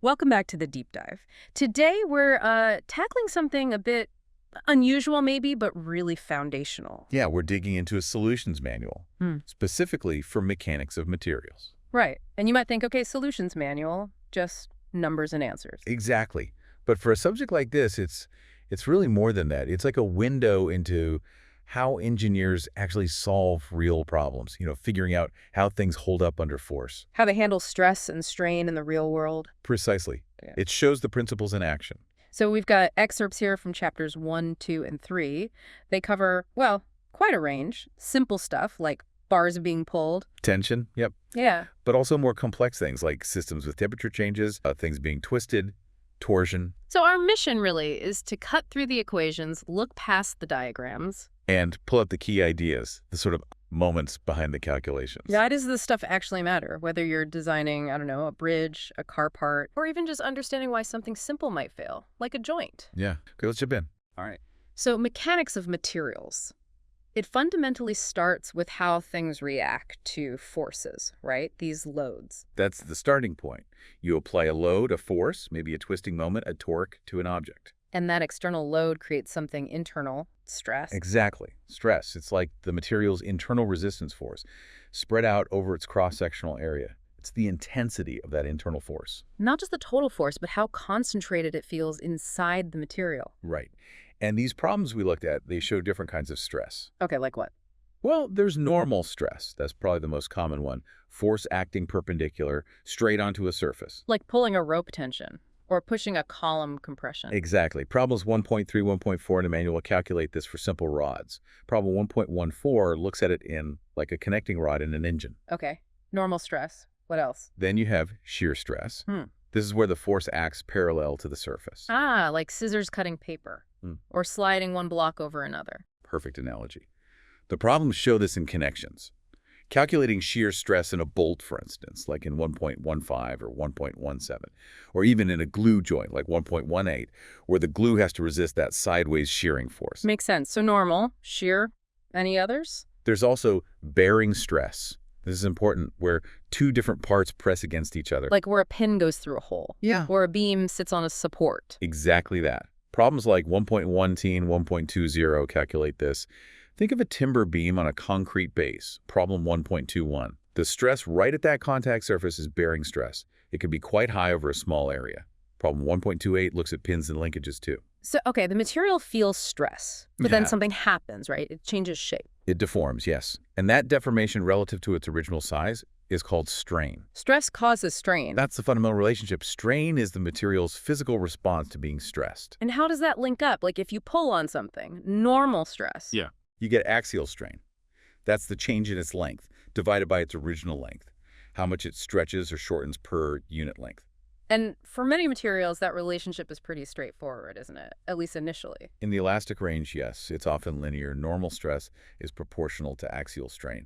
Welcome back to the deep dive. Today we're tackling something a bit unusual maybe, but really foundational. Yeah, we're digging into a solutions manual, specifically for mechanics of materials. Right. And you might think, okay, solutions manual, just numbers and answers. Exactly. But for a subject like this, it's really more than that. It's like a window into how engineers actually solve real problems, figuring out how things hold up under force. How they handle stress and strain in the real world. Precisely. Yeah. It shows the principles in action. So we've got excerpts here from chapters 1, 2, and 3. They cover, well, quite a range. Simple stuff like bars being pulled. Tension, yep. Yeah. But also more complex things like systems with temperature changes, things being twisted, torsion. So our mission really is to cut through the equations, look past the diagrams. And pull out the key ideas, the sort of moments behind the calculations. Why does this stuff actually matter? Whether you're designing, I don't know, a bridge, a car part, or even just understanding why something simple might fail, like a joint. Yeah. Okay, let's jump in. All right. So mechanics of materials. It fundamentally starts with how things react to forces, right? These loads. That's the starting point. You apply a load, a force, maybe a twisting moment, a torque to an object. And that external load creates something internal, stress. Exactly. Stress. It's like the material's internal resistance force, spread out over its cross-sectional area. It's the intensity of that internal force. Not just the total force, but how concentrated it feels inside the material. Right. And these problems we looked at, they show different kinds of stress. Okay, like what? Well, there's normal stress. That's probably the most common one. Force acting perpendicular, straight onto a surface. Like pulling a rope tension. Or pushing a column compression. Exactly. Problems 1.3, 1.4 in the manual calculate this for simple rods. Problem 1.14 looks at it in like a connecting rod in an engine. Okay. Normal stress. What else? Then you have shear stress. This is where the force acts parallel to the surface. Ah, like scissors cutting paper. Or sliding one block over another. Perfect analogy. The problems show this in connections. Calculating shear stress in a bolt, for instance, like in 1.15 or 1.17, or even in a glue joint like 1.18, where the glue has to resist that sideways shearing force. Makes sense. So normal, shear, any others? There's also bearing stress. This is important, where two different parts press against each other. Like where a pin goes through a hole. Yeah. Or a beam sits on a support. Exactly that. Problems like 1.10, 1.20 calculate this. Think of a timber beam on a concrete base, problem 1.21. The stress right at that contact surface is bearing stress. It can be quite high over a small area. Problem 1.28 looks at pins and linkages too. So, okay, the material feels stress, but then something happens, right? It changes shape. It deforms, yes. And that deformation relative to its original size is called strain. Stress causes strain. That's the fundamental relationship. Strain is the material's physical response to being stressed. And how does that link up? Like if you pull on something, normal stress. Yeah. You get axial strain. That's the change in its length, divided by its original length, how much it stretches or shortens per unit length. And for many materials, that relationship is pretty straightforward, isn't it? At least initially. In the elastic range, yes, it's often linear. Normal stress is proportional to axial strain.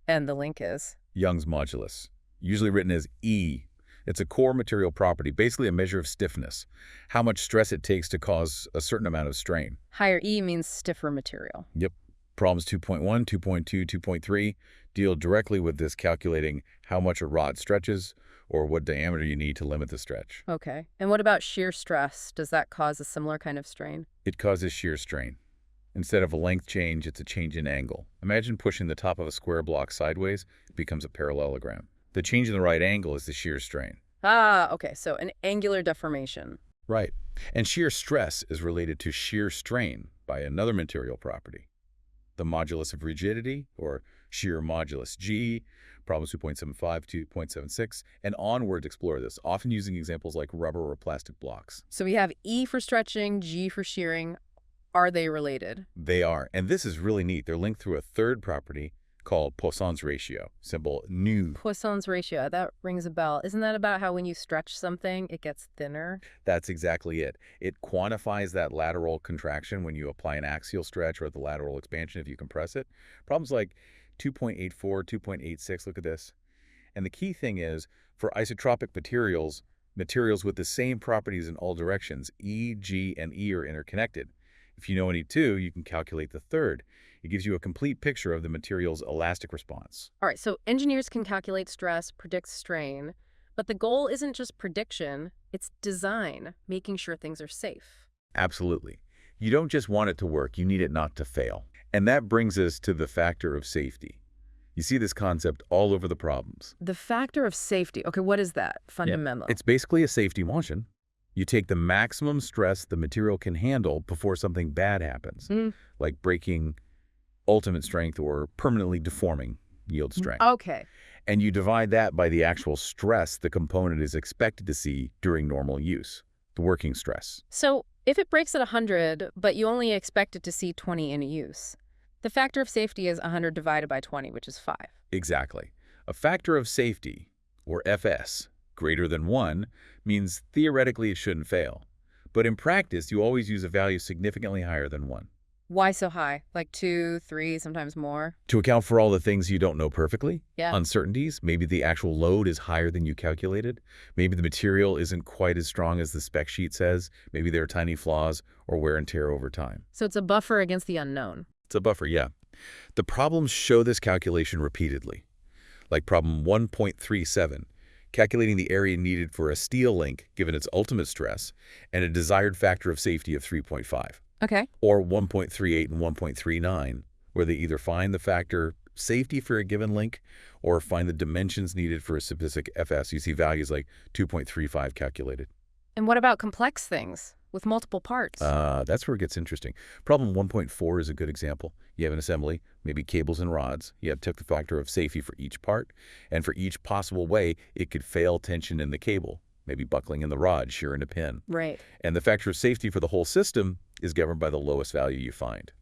And the link is? Young's modulus, usually written as E. It's a core material property, basically a measure of stiffness, how much stress it takes to cause a certain amount of strain. Higher E means stiffer material. Yep. Problems 2.1, 2.2, 2.3 deal directly with this, calculating how much a rod stretches or what diameter you need to limit the stretch. Okay. And what about shear stress? Does that cause a similar kind of strain? It causes shear strain. Instead of a length change, it's a change in angle. Imagine pushing the top of a square block sideways. It becomes a parallelogram. The change in the right angle is the shear strain. Ah, okay. So an angular deformation. Right. And shear stress is related to shear strain by another material property. The modulus of rigidity, or shear modulus G, problems 2.75, 2.76, and onward explore this, often using examples like rubber or plastic blocks. So we have E for stretching, G for shearing. Are they related? They are, and this is really neat. They're linked through a third property called Poisson's ratio, symbol nu. Poisson's ratio, that rings a bell. Isn't that about how when you stretch something, it gets thinner? That's exactly it. It quantifies that lateral contraction when you apply an axial stretch or the lateral expansion if you compress it. Problems like 2.84, 2.86, look at this. And the key thing is, for isotropic materials, materials with the same properties in all directions, E, G, and E are interconnected. If you know any two, you can calculate the third. It gives you a complete picture of the material's elastic response. All right, so engineers can calculate stress, predict strain, But the goal isn't just prediction, it's design, making sure things are safe. Absolutely. You don't just want it to work, you need it not to fail. And that brings us to the factor of safety. You see this concept all over the problems. The factor of safety. Okay, what is that? Fundamental. It's basically a safety margin. You take the maximum stress the material can handle before something bad happens, like breaking ultimate strength or permanently deforming yield strength. Okay. And you divide that by the actual stress the component is expected to see during normal use, the working stress. So if it breaks at 100, but you only expect it to see 20 in use, the factor of safety is 100 divided by 20, which is 5. Exactly. A factor of safety, or FS, greater than 1, means theoretically it shouldn't fail. But in practice, you always use a value significantly higher than 1. Why so high? Like 2, 3, sometimes more? To account for all the things you don't know perfectly, Yeah. uncertainties, maybe the actual load is higher than you calculated, maybe the material isn't quite as strong as the spec sheet says, maybe there are tiny flaws or wear and tear over time. So it's a buffer against the unknown. It's a buffer, yeah. The problems show this calculation repeatedly. Like problem 1.37, calculating the area needed for a steel link given its ultimate stress and a desired factor of safety of 3.5. Okay. Or 1.38 and 1.39, where they either find the factor safety for a given link or find the dimensions needed for a specific FS. You see values like 2.35 calculated. And what about complex things with multiple parts? That's where it gets interesting. Problem 1.4 is a good example. You have an assembly, maybe cables and rods. You have took the factor of safety for each part, and for each possible way it could fail tension in the cable, maybe buckling in the rod, shear in a pin. Right. And the factor of safety for the whole system is governed by the lowest value you find.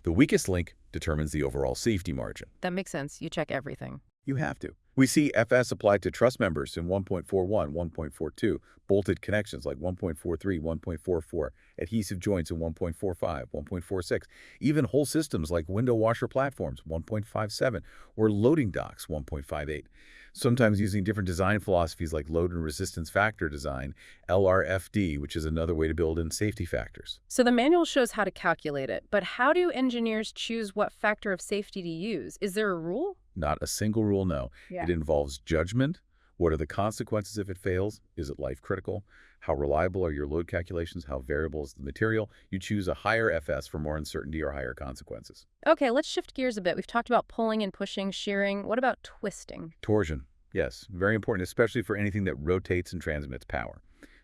The weakest link determines the overall safety margin. That makes sense. You check everything. You have to. We see FS applied to truss members in 1.41, 1.42, bolted connections like 1.43, 1.44, adhesive joints in 1.45, 1.46, even whole systems like window washer platforms, 1.57, or loading docks, 1.58. Sometimes using different design philosophies like load and resistance factor design, LRFD, which is another way to build in safety factors. So the manual shows how to calculate it, but how do engineers choose what factor of safety to use? Is there a rule? Not a single rule, no. Yeah. It involves judgment. What are the consequences if it fails? Is it life critical? How reliable are your load calculations? How variable is the material? You choose a higher FS for more uncertainty or higher consequences. Okay, let's shift gears a bit. We've talked about pulling and pushing, shearing. What about twisting? Torsion, yes, very important, especially for anything that rotates and transmits power.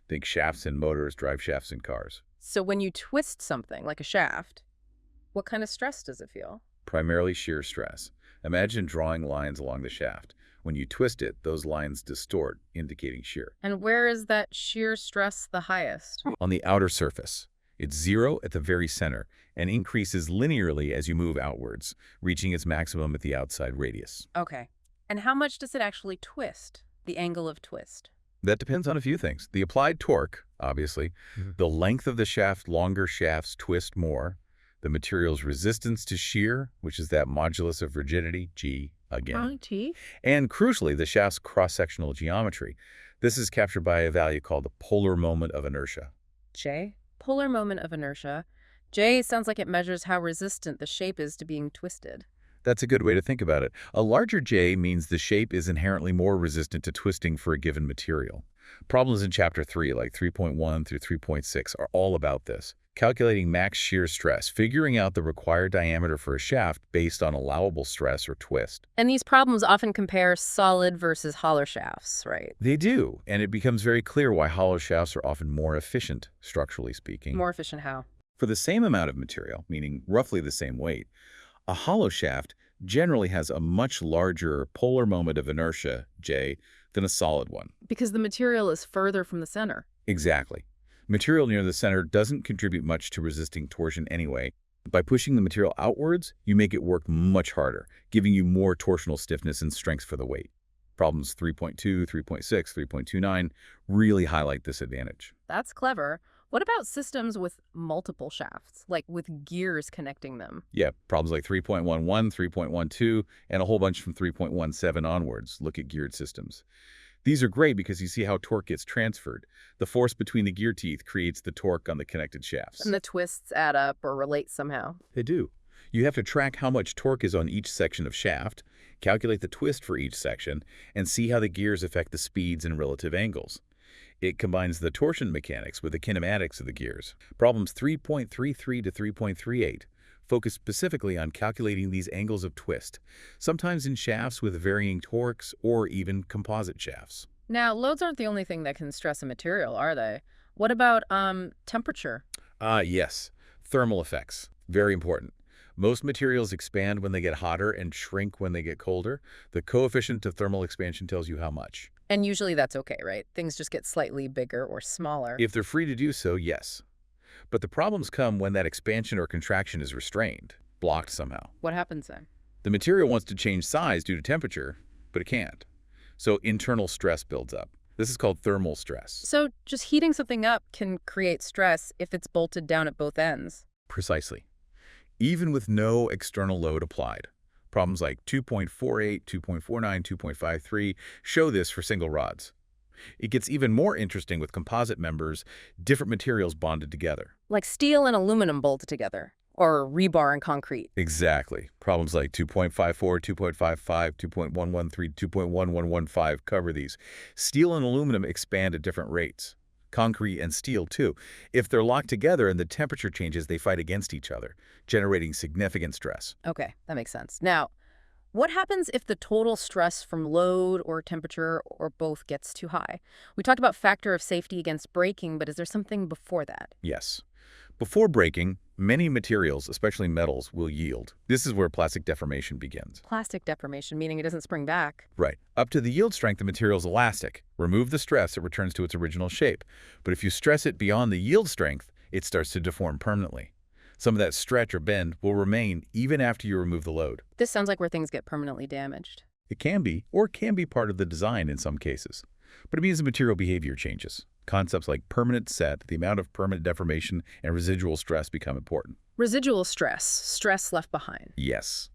Think shafts in motors, drive shafts in cars. So when you twist something, like a shaft, what kind of stress does it feel? Primarily shear stress. Imagine drawing lines along the shaft. When you twist it, those lines distort, indicating shear. And where is that shear stress the highest? On the outer surface. It's 0 at the very center and increases linearly as you move outwards, reaching its maximum at the outside radius. Okay. And how much does it actually twist? The angle of twist? That depends on a few things. The applied torque, obviously, the length of the shaft, longer shafts twist more, the material's resistance to shear, which is that modulus of rigidity, G, again. T. And crucially, the shaft's cross-sectional geometry. This is captured by a value called the polar moment of inertia. J. Polar moment of inertia. J sounds like it measures how resistant the shape is to being twisted. That's a good way to think about it. A larger J means the shape is inherently more resistant to twisting for a given material. Problems in Chapter 3, like 3.1 through 3.6, are all about this. Calculating max shear stress, figuring out the required diameter for a shaft based on allowable stress or twist. And these problems often compare solid versus hollow shafts, right? They do, and it becomes very clear why hollow shafts are often more efficient, structurally speaking. More efficient how? For the same amount of material, meaning roughly the same weight, a hollow shaft generally has a much larger polar moment of inertia, J, than a solid one. Because the material is further from the center. Exactly. Material near the center doesn't contribute much to resisting torsion anyway. By pushing the material outwards, you make it work much harder, giving you more torsional stiffness and strength for the weight. Problems 3.2, 3.6, 3.29 really highlight this advantage. That's clever. What about systems with multiple shafts, like with gears connecting them? Yeah, problems like 3.11, 3.12, and a whole bunch from 3.17 onwards. Look at geared systems. These are great because you see how torque gets transferred. The force between the gear teeth creates the torque on the connected shafts. And the twists add up or relate somehow. They do. You have to track how much torque is on each section of shaft, calculate the twist for each section, and see how the gears affect the speeds and relative angles. It combines the torsion mechanics with the kinematics of the gears. Problems 3.33 to 3.38 focus specifically on calculating these angles of twist, sometimes in shafts with varying torques or even composite shafts. Now, loads aren't the only thing that can stress a material, are they? What about temperature? Yes. Thermal effects. Very important. Most materials expand when they get hotter and shrink when they get colder. The coefficient of thermal expansion tells you how much. And usually that's okay, right? Things just get slightly bigger or smaller. If they're free to do so, yes. But the problems come when that expansion or contraction is restrained, blocked somehow. What happens then? The material wants to change size due to temperature, but it can't. So internal stress builds up. This is called thermal stress. So just heating something up can create stress if it's bolted down at both ends. Precisely. Even with no external load applied. Problems like 2.48, 2.49, 2.53 show this for single rods. It gets even more interesting with composite members, different materials bonded together. Like steel and aluminum bolted together, or rebar and concrete. Exactly. Problems like 2.54, 2.55, 2.113, 2.1115 cover these. Steel and aluminum expand at different rates. Concrete and steel, too. If they're locked together and the temperature changes, they fight against each other, generating significant stress. Okay, that makes sense. Now, what happens if the total stress from load or temperature or both gets too high? We talked about factor of safety against breaking, but is there something before that? Yes. Before breaking, many materials, especially metals, will yield. This is where plastic deformation begins. Plastic deformation, meaning it doesn't spring back. Right. Up to the yield strength, the material is elastic. Remove the stress, it returns to its original shape. But if you stress it beyond the yield strength, it starts to deform permanently. Some of that stretch or bend will remain even after you remove the load. This sounds like where things get permanently damaged. It can be, or can be part of the design in some cases. But it means the material behavior changes. Concepts like permanent set, the amount of permanent deformation, and residual stress become important. Residual stress, stress left behind. Yes.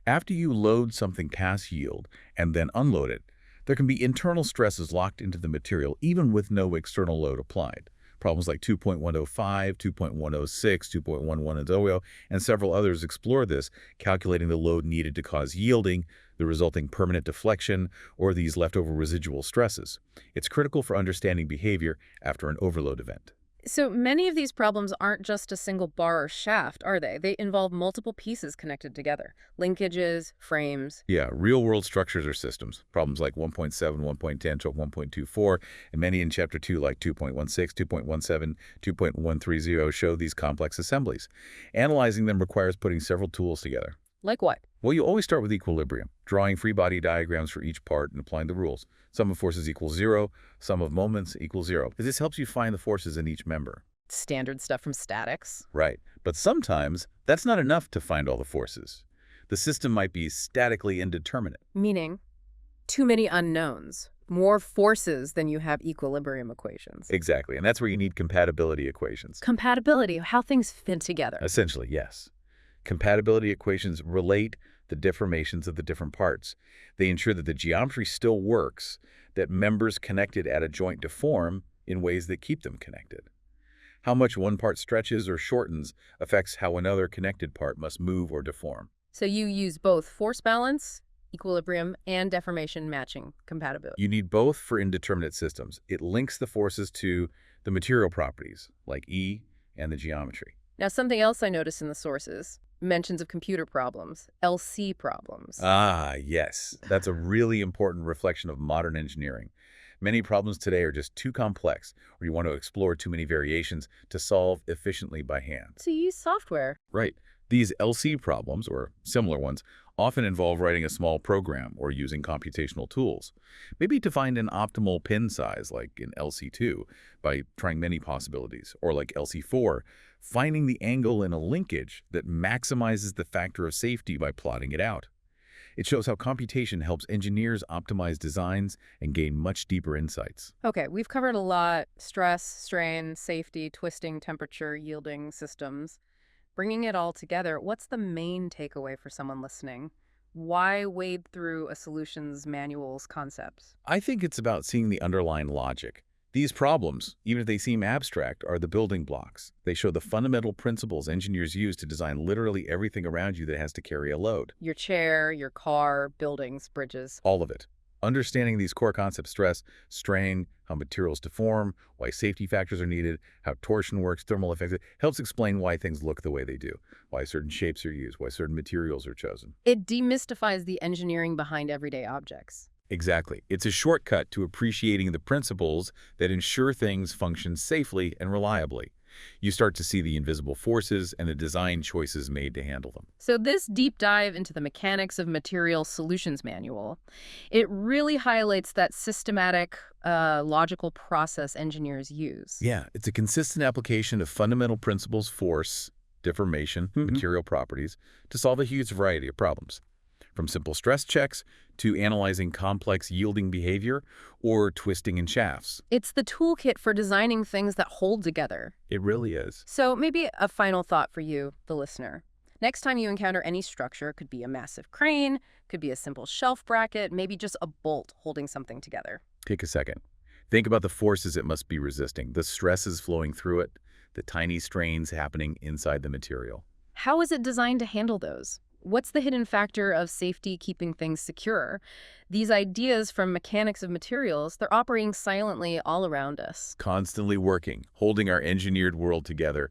After you load something past yield and then unload it, there can be internal stresses locked into the material even with no external load applied. Problems like 2.105, 2.106, 2.110, and several others explore this, calculating the load needed to cause yielding, the resulting permanent deflection, or these leftover residual stresses. It's critical for understanding behavior after an overload event. So many of these problems aren't just a single bar or shaft, are they? They involve multiple pieces connected together. Linkages, frames. Yeah, real-world structures or systems. Problems like 1.7, 1.10 to 1.24, and many in Chapter 2 like 2.16, 2.17, 2.130 show these complex assemblies. Analyzing them requires putting several tools together. Like what? Well, you always start with equilibrium, drawing free body diagrams for each part and applying the rules. Sum of forces equals 0, sum of moments equals 0. This helps you find the forces in each member. Standard stuff from statics. Right. But sometimes that's not enough to find all the forces. The system might be statically indeterminate. Meaning, too many unknowns. More forces than you have equilibrium equations. Exactly. And that's where you need compatibility equations. Compatibility, how things fit together. Essentially, yes. Compatibility equations relate the deformations of the different parts. They ensure that the geometry still works, that members connected at a joint deform in ways that keep them connected. How much one part stretches or shortens affects how another connected part must move or deform. So you use both force balance, equilibrium, and deformation matching compatibility. You need both for indeterminate systems. It links the forces to the material properties, like E and the geometry. Now, something else I noticed in the sources, mentions of computer problems, LC problems. Ah, yes. That's a really important reflection of modern engineering. Many problems today are just too complex, or you want to explore too many variations to solve efficiently by hand. So you use software. Right. These LC problems, or similar ones, often involve writing a small program or using computational tools. Maybe to find an optimal pin size, like in LC2, by trying many possibilities, or like LC4, finding the angle in a linkage that maximizes the factor of safety by plotting it out. It shows how computation helps engineers optimize designs and gain much deeper insights. Okay, we've covered a lot. Stress, strain, safety, twisting, temperature, yielding systems. Bringing it all together, what's the main takeaway for someone listening? Why wade through a solutions manual's concepts? I think it's about seeing the underlying logic. These problems, even if they seem abstract, are the building blocks. They show the fundamental principles engineers use to design literally everything around you that has to carry a load. Your chair, your car, buildings, bridges. All of it. Understanding these core concepts, stress, strain, how materials deform, why safety factors are needed, how torsion works, thermal effects, helps explain why things look the way they do, why certain shapes are used, why certain materials are chosen. It demystifies the engineering behind everyday objects. Exactly. It's a shortcut to appreciating the principles that ensure things function safely and reliably. You start to see the invisible forces and the design choices made to handle them. So this deep dive into the mechanics of material solutions manual, it really highlights that systematic, logical process engineers use. Yeah, it's a consistent application of fundamental principles, force, deformation, material properties, to solve a huge variety of problems. From simple stress checks to analyzing complex yielding behavior or twisting in shafts. It's the toolkit for designing things that hold together. It really is. So maybe a final thought for you, the listener. Next time you encounter any structure, it could be a massive crane, could be a simple shelf bracket, maybe just a bolt holding something together. Take a second. Think about the forces it must be resisting, the stresses flowing through it, the tiny strains happening inside the material. How is it designed to handle those? What's the hidden factor of safety keeping things secure? These ideas from mechanics of materials, they're operating silently all around us. Constantly working, holding our engineered world together.